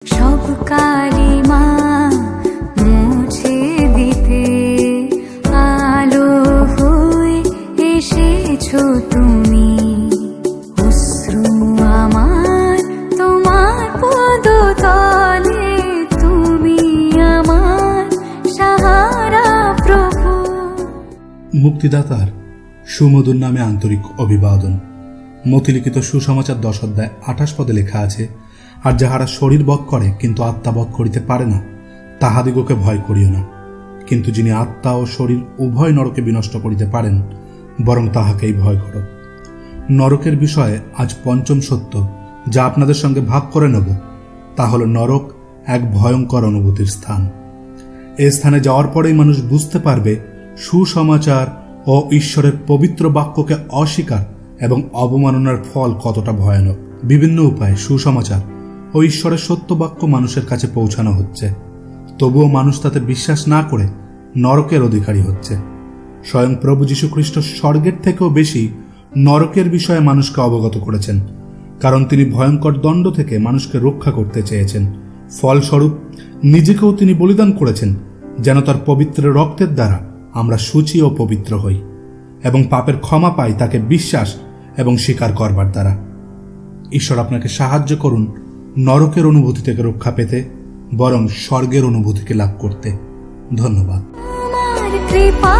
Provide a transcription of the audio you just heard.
সব কালিমা মুছে দিতে আলো হয়ে এসেছো তুমি। অশ্রু আমার তোমার পদতলে, তুমি আমার সাহারা প্রভু। মুক্তিদাতার সুমধুর নামে আন্তরিক অভিবাদন। মতিলিখিত সুসমাচার 10 অধ্যায় 28 পদে লেখা আছে, আর যাহারা শরীর বধ করে কিন্তু আত্মা বধ করিতে পারে না, তাহাদিগকে ভয় করিও না। কিন্তু যিনি আত্মা ও শরীর উভয় নরকে বিনষ্ট করিতে পারেন, বরং তাহাকেই ভয় করো। নরকের বিষয়ে আজ পঞ্চম সত্য যা আপনাদের সঙ্গে ভাগ করে নেব, তা হল নরক এক ভয়ঙ্কর অনুভূতির স্থান। এই স্থানে যাওয়ার পরেই মানুষ বুঝতে পারবে সুসমাচার ও ঈশ্বরের পবিত্র বাক্যকে অস্বীকার এবং অবমাননার ফল কতটা ভয়ানক। বিভিন্ন উপায়ে সুসমাচার ও ঈশ্বরের সত্য বাক্য মানুষের কাছে পৌঁছানো হচ্ছে, তবুও মানুষ তাতে বিশ্বাস না করে নরকের অধিকারী হচ্ছে। স্বয়ং প্রভু যীশু খ্রিস্ট স্বর্গের থেকেও বেশি নরকের বিষয়ে মানুষকে অবগত করেছেন, কারণ তিনি ভয়ঙ্কর দণ্ড থেকে মানুষকে রক্ষা করতে চেয়েছেন। ফলস্বরূপ নিজেকেও তিনি বলিদান করেছেন, যেন তার পবিত্র রক্তের দ্বারা আমরা সূচি ও পবিত্র হই এবং পাপের ক্ষমা পাই তাকে বিশ্বাস এবং স্বীকার করবার দ্বারা। ঈশ্বর আপনাকে সাহায্য করুন নরকের অনুভূতি থেকে রক্ষা পেতে, বরং স্বর্গের অনুভূতিকে লাভ করতে। ধন্যবাদ। আমার কৃপা